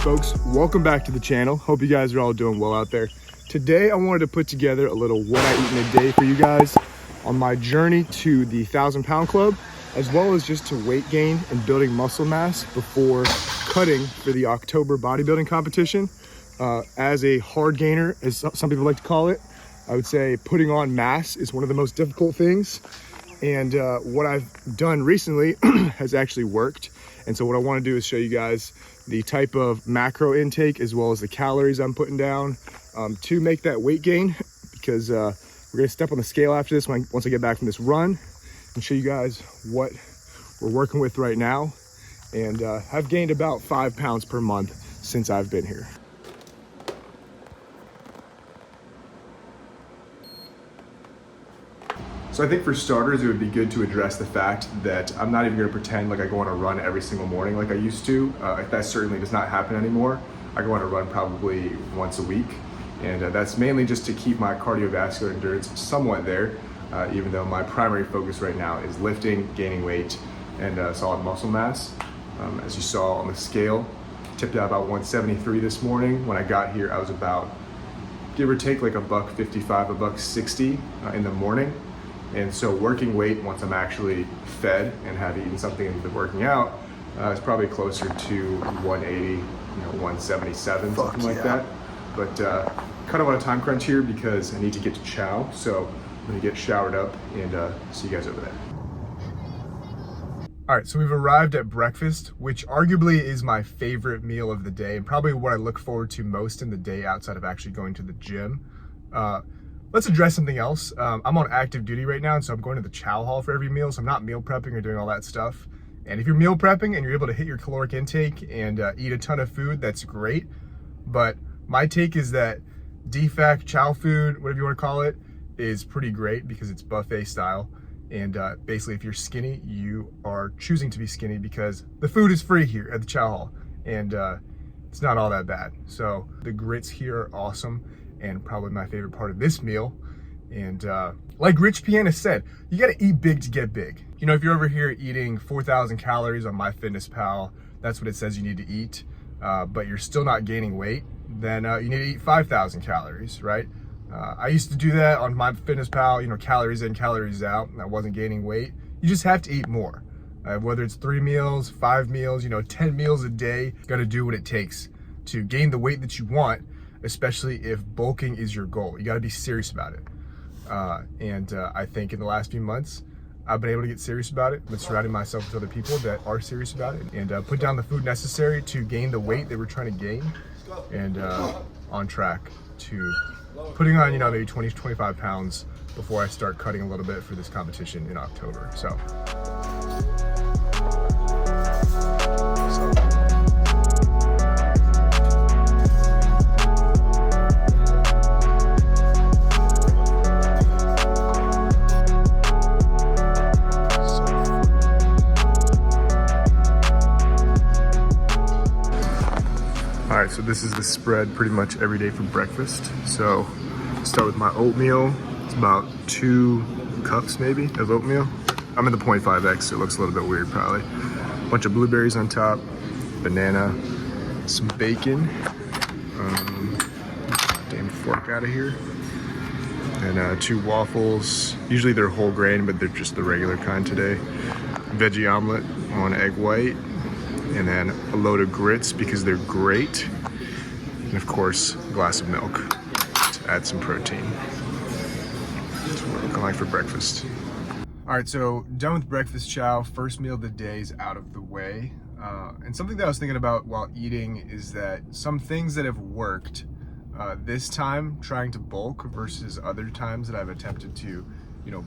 folks, welcome back to the channel. Hope you guys are all doing well out there. Today I wanted to put together a little what I eat in a day for you guys on my journey to the 1,000-pound club, as well as just to weight gain and building muscle mass before cutting for the October bodybuilding competition. As a hard gainer, as some people like to call it, I would say putting on mass is one of the most difficult things. And what I've done recently has actually worked. And so what I want to do is show you guys the type of macro intake as well as the calories I'm putting down to make that weight gain, because we're going to step on the scale after this once I get back from this run and show you guys what we're working with right now. And I've gained about 5 pounds per month since I've been here. So I think for starters, it would be good to address the fact that I'm not even going to pretend like I go on a run every single morning like I used to. That certainly does not happen anymore. I go on a run probably once a week, and that's mainly just to keep my cardiovascular endurance somewhat there, even though my primary focus right now is lifting, gaining weight, and solid muscle mass. As you saw on the scale, tipped out about 173 this morning. When I got here, I was about, give or take, like $155, $160 in the morning. And so working weight, once I'm actually fed and have eaten something and been working out, is probably closer to 180, 177, something like that. But kind of on a time crunch here because I need to get to chow. So I'm gonna get showered up and see you guys over there. All right, so we've arrived at breakfast, which arguably is my favorite meal of the day and probably what I look forward to most in the day outside of actually going to the gym. Let's address something else. I'm on active duty right now, and so I'm going to the chow hall for every meal, so I'm not meal prepping or doing all that stuff. And if you're meal prepping and you're able to hit your caloric intake and eat a ton of food, that's great. But my take is that DFAC chow food, whatever you want to call it, is pretty great because it's buffet style. And basically, if you're skinny, you are choosing to be skinny because the food is free here at the chow hall, and it's not all that bad. So the grits here are awesome, and probably my favorite part of this meal. And like Rich Piana said, you gotta eat big to get big. You know, if you're over here eating 4,000 calories on MyFitnessPal, that's what it says you need to eat, but you're still not gaining weight, then you need to eat 5,000 calories, right? I used to do that on MyFitnessPal, calories in, calories out, and I wasn't gaining weight. You just have to eat more. Whether it's 3 meals, 5 meals, 10 meals a day, you gotta do what it takes to gain the weight that you want, especially if bulking is your goal. You gotta be serious about it. And I think in the last few months, I've been able to get serious about it. I've been surrounding myself with other people that are serious about it and put down the food necessary to gain the weight that we're trying to gain, and on track to putting on, maybe 20, 25 pounds before I start cutting a little bit for this competition in October. So. All right, so this is the spread pretty much every day for breakfast. So start with my oatmeal. It's about 2 cups maybe of oatmeal. I'm in the 0.5x, so it looks a little bit weird probably. A bunch of blueberries on top, banana, some bacon. Damn fork out of here. And 2 waffles. Usually they're whole grain, but they're just the regular kind today. Veggie omelet on egg white. And then a load of grits because they're great. And of course, a glass of milk to add some protein. That's what we're looking like for breakfast. All right, so done with breakfast chow. First meal of the day is out of the way. And something that I was thinking about while eating is that some things that have worked this time trying to bulk versus other times that I've attempted to,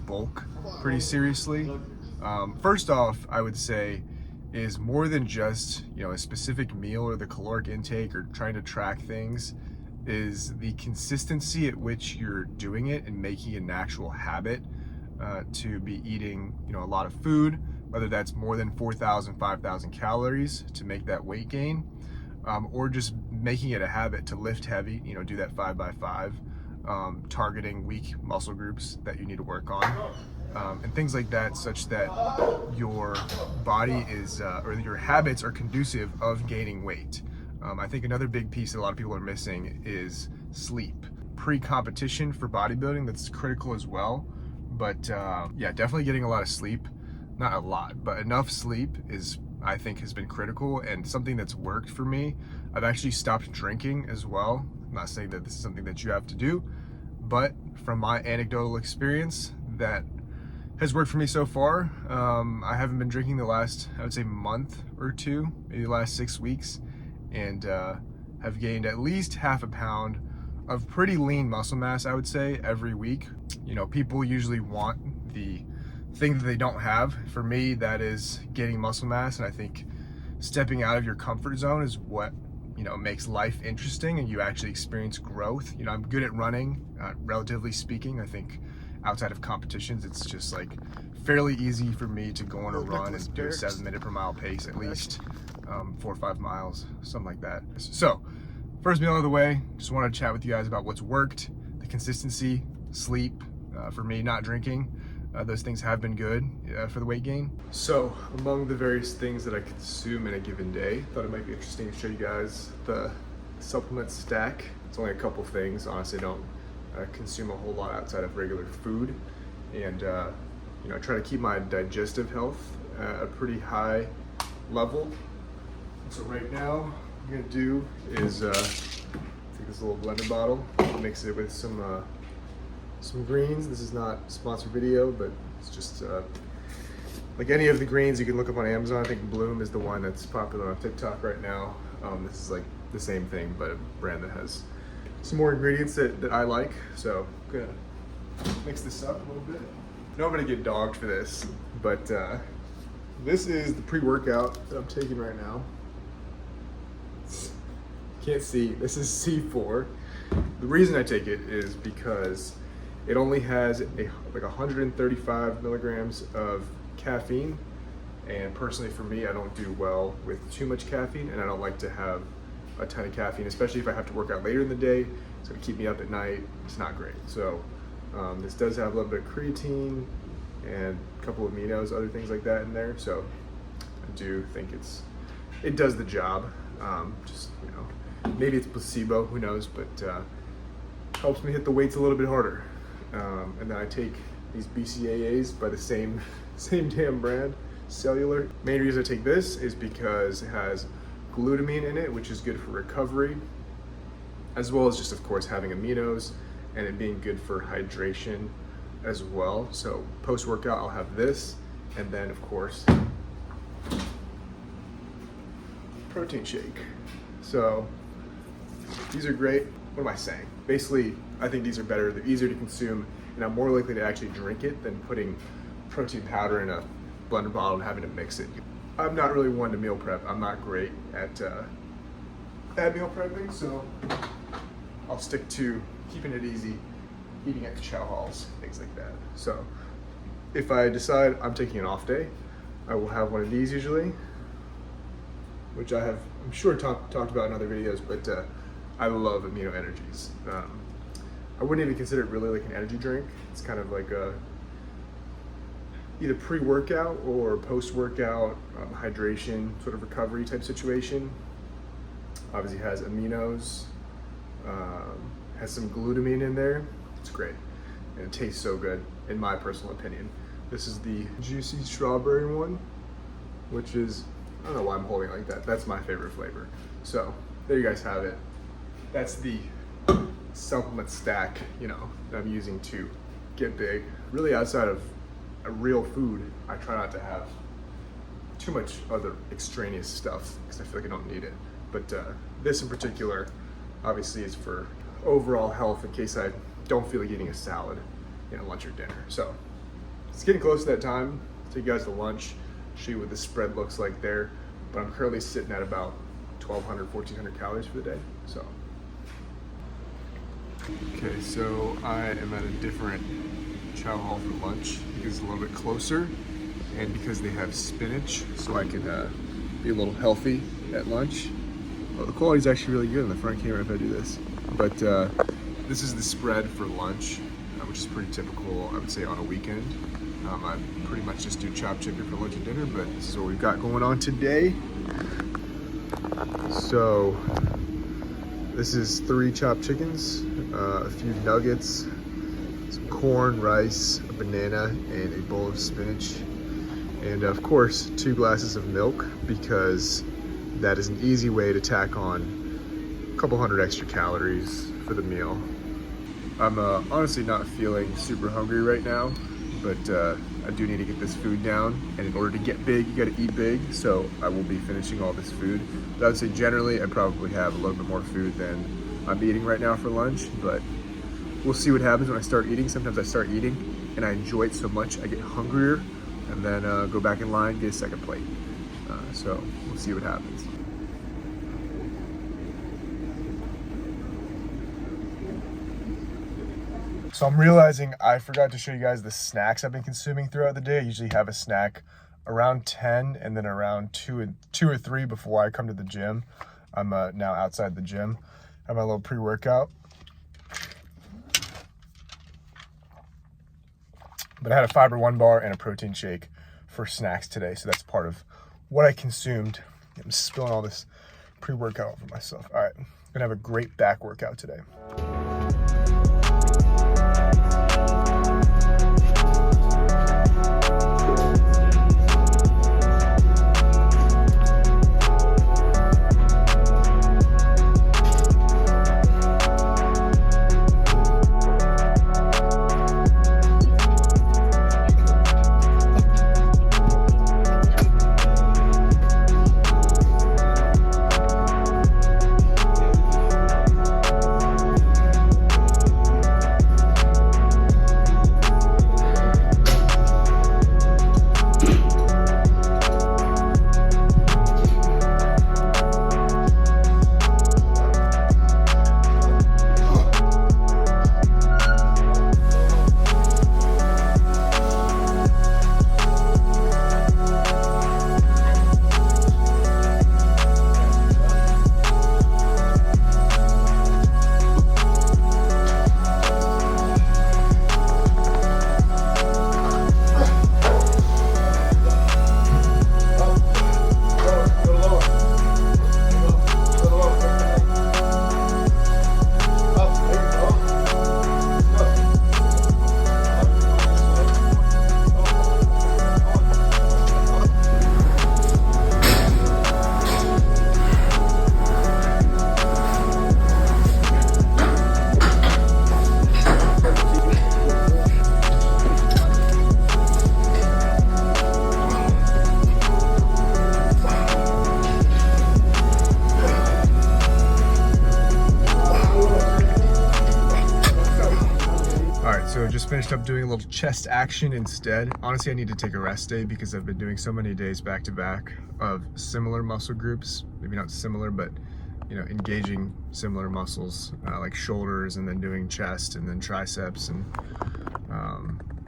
bulk pretty seriously. First off, I would say is more than just a specific meal or the caloric intake or trying to track things, is the consistency at which you're doing it and making it an actual habit to be eating a lot of food, whether that's more than 4,000, 5,000 calories to make that weight gain, or just making it a habit to lift heavy, do that 5x5, targeting weak muscle groups that you need to work on. And things like that, such that your body is, or your habits are conducive of gaining weight. I think another big piece that a lot of people are missing is sleep. Pre-competition for bodybuilding, that's critical as well. But yeah, definitely getting a lot of sleep. Not a lot, but enough sleep is, I think, has been critical and something that's worked for me. I've actually stopped drinking as well. I'm not saying that this is something that you have to do, but from my anecdotal experience, that has worked for me so far. I haven't been drinking the last, I would say, month or two, maybe the last 6 weeks, and have gained at least half a pound of pretty lean muscle mass, I would say, every week. You know, people usually want the thing that they don't have. For me, that is gaining muscle mass, and I think stepping out of your comfort zone is what, you know, makes life interesting and you actually experience growth. You know, I'm good at running, relatively speaking. I think outside of competitions, it's just like fairly easy for me to go on a run and do a 7 minute per mile pace, at least 4 or 5 miles, something like that. So first meal out of the way, just want to chat with you guys about what's worked, the consistency, sleep, for me, not drinking. Those things have been good for the weight gain. So among the various things that I consume in a given day, thought it might be interesting to show you guys the supplement stack. It's only a couple things. Honestly, I don't consume a whole lot outside of regular food, and you know, I try to keep my digestive health at a pretty high level. So right now, what I'm gonna do is take this little blender bottle, mix it with some greens. This is not a sponsored video, but it's just like any of the greens you can look up on Amazon. I think Bloom is the one that's popular on TikTok right now. This is like the same thing, but a brand that has some more ingredients that I like. So I'm gonna mix this up a little bit. I know I'm gonna get dogged for this, but this is the pre-workout that I'm taking right now. Can't see, this is C4. The reason I take it is because it only has like 135 milligrams of caffeine, and personally for me, I don't do well with too much caffeine, and I don't like to have a ton of caffeine, especially if I have to work out later in the day. It's gonna keep me up at night. It's not great. So this does have a little bit of creatine and a couple of aminos, other things like that in there. So I do think it does the job. Just, you know, maybe it's placebo, who knows, but helps me hit the weights a little bit harder. And then I take these BCAAs by the same damn brand, Cellular. Main reason I take this is because it has glutamine in it, which is good for recovery, as well as just, of course, having aminos and it being good for hydration as well. So post-workout, I'll have this, and then, of course, protein shake. So these are great. What am I saying? Basically, I think these are better. They're easier to consume, and I'm more likely to actually drink it than putting protein powder in a blender bottle and having to mix it. I'm not really one to meal prep. I'm not great at meal prepping, so I'll stick to keeping it easy, eating at the chow halls, things like that. So if I decide I'm taking an off day, I will have one of these usually, which I'm sure talked about in other videos, but I love amino energies. I wouldn't even consider it really like an energy drink. It's kind of like a either pre-workout or post-workout hydration sort of recovery type situation. Obviously has aminos, has some glutamine in there. It's great, and it tastes so good, in my personal opinion. This is the juicy strawberry one, which is, I don't know why I'm holding it like that. That's my favorite flavor. So there you guys have it. That's the supplement stack, you know, that I'm using to get big. Really, outside of a real food, I try not to have too much other extraneous stuff because I feel like I don't need it. But this in particular, obviously, is for overall health in case I don't feel like eating a salad, you know, lunch or dinner. So it's getting close to that time. I'll take you guys to lunch, show you what the spread looks like there. But I'm currently sitting at about 1,200, 1,400 calories for the day. So. Okay, so I am at a different chow hall for lunch because it's a little bit closer and because they have spinach, so I can be a little healthy at lunch. Well, the quality is actually really good on the front camera if I do this. But this is the spread for lunch, which is pretty typical, I would say, on a weekend. I pretty much just do chopped chicken for lunch and dinner, but this is what we've got going on today. So this is 3 chopped chickens, a few nuggets, some corn, rice, a banana, and a bowl of spinach. And of course, 2 glasses of milk, because that is an easy way to tack on a couple hundred extra calories for the meal. I'm honestly not feeling super hungry right now, but I do need to get this food down. And in order to get big, you gotta eat big. So I will be finishing all this food. But I would say generally, I probably have a little bit more food than I'm eating right now for lunch, but we'll see what happens when I start eating. Sometimes I start eating and I enjoy it so much, I get hungrier, and then go back in line, get a second plate. So we'll see what happens. So I'm realizing I forgot to show you guys the snacks I've been consuming throughout the day. I usually have a snack around 10 and then around 2 or 3 before I come to the gym. I'm now outside the gym. I have my little pre-workout. But I had a Fiber 1 bar and a protein shake for snacks today, so that's part of what I consumed. I'm spilling all this pre-workout over myself. All right, I'm gonna have a great back workout today. So just finished up doing a little chest action instead. Honestly, I need to take a rest day because I've been doing so many days back to back of similar muscle groups. Maybe not similar, but engaging similar muscles like shoulders, and then doing chest, and then triceps, and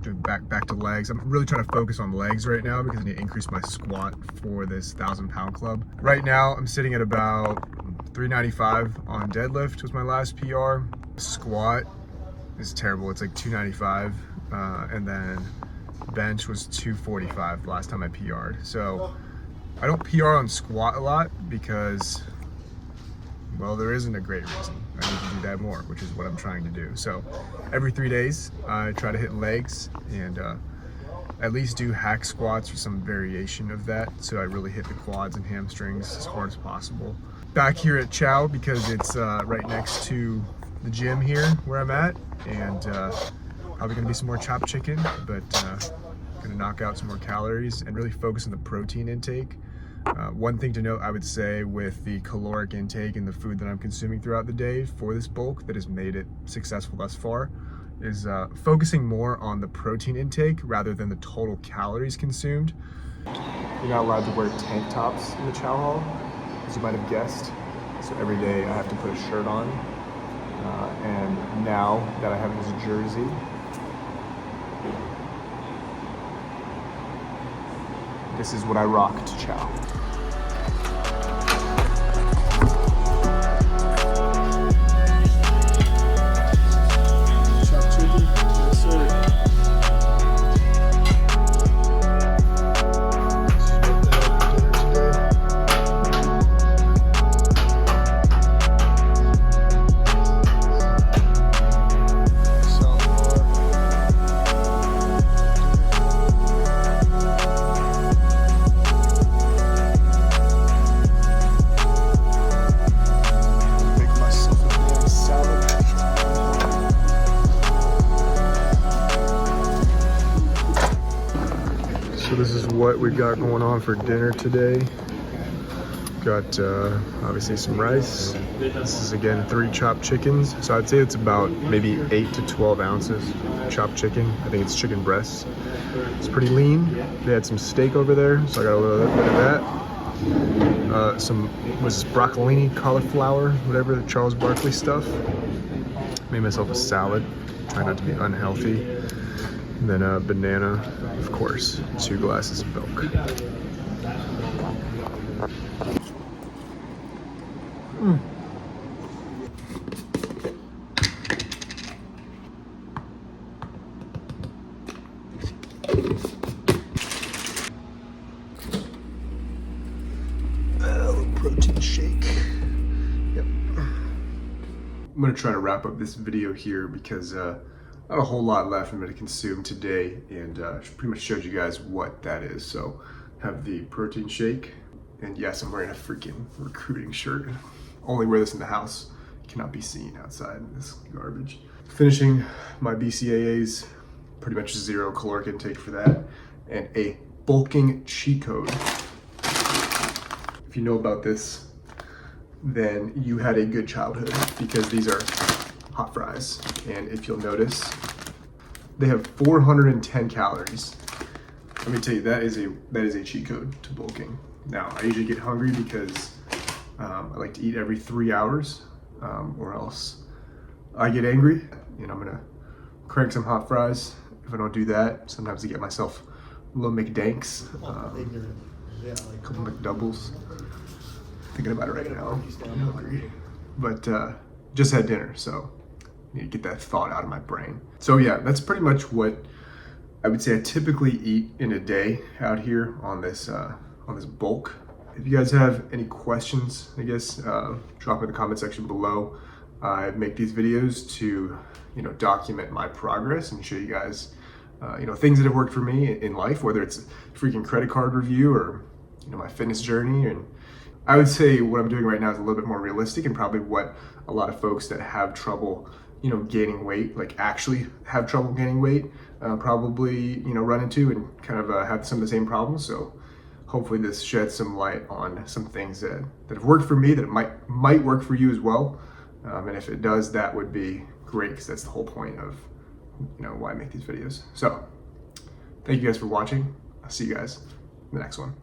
doing back to legs. I'm really trying to focus on legs right now because I need to increase my squat for this 1,000-pound club. Right now, I'm sitting at about 395 on deadlift was my last PR. Squat is terrible. It's like 295, and then bench was 245 the last time I PR'd. So I don't PR on squat a lot because, well, there isn't a great reason. I need to do that more, which is what I'm trying to do. So every 3 days, I try to hit legs and at least do hack squats or some variation of that. So I really hit the quads and hamstrings as hard as possible. Back here at Chow because it's right next to the gym here where I'm at, and probably gonna be some more chopped chicken, but gonna knock out some more calories and really focus on the protein intake. One thing to note, I would say, with the caloric intake and the food that I'm consuming throughout the day for this bulk that has made it successful thus far is focusing more on the protein intake rather than the total calories consumed. You're not allowed to wear tank tops in the chow hall, as you might have guessed. So every day I have to put a shirt on. And now that I have it as a jersey, this is what I rock to Chow. Chopped chicken, yes sir. we got going on for dinner today. Got obviously some rice. This is again 3 chopped chickens. So I'd say it's about maybe 8 to 12 ounces chopped chicken. I think it's chicken breasts. It's pretty lean. They had some steak over there, so I got a little bit of that. Some was this broccolini, cauliflower, whatever, the Charles Barkley stuff. Made myself a salad, try not to be unhealthy. And then a banana, of course, 2 glasses of milk. A little protein shake. Yep. I'm gonna try to wrap up this video here because not a whole lot left I'm gonna consume today, and pretty much showed you guys what that is. So have the protein shake, and yes, I'm wearing a freaking recruiting shirt. Only wear this in the house. Cannot be seen outside in this garbage. Finishing my BCAAs, pretty much 0 caloric intake for that, and a bulking cheat code. If you know about this, then you had a good childhood, because these are hot fries. And if you'll notice, they have 410 calories. Let me tell you, that is a cheat code to bulking. Now, I usually get hungry because I like to eat every 3 hours, or else I get angry, and I'm gonna crank some hot fries. If I don't do that, sometimes I get myself a little McDanks, a couple McDoubles. Thinking about it right now, I'm hungry. But just had dinner, so I need to get that thought out of my brain. So yeah, that's pretty much what I would say I typically eat in a day out here on this bulk. If you guys have any questions, I guess, drop in the comment section below. I make these videos to, document my progress and show you guys, things that have worked for me in life, whether it's a freaking credit card review or, my fitness journey. And I would say what I'm doing right now is a little bit more realistic, and probably what a lot of folks that have trouble, gaining weight, like actually have trouble gaining weight, probably, run into and kind of have some of the same problems. So hopefully this sheds some light on some things that have worked for me, that it might work for you as well. And if it does, that would be great, because that's the whole point of, why I make these videos. So thank you guys for watching. I'll see you guys in the next one.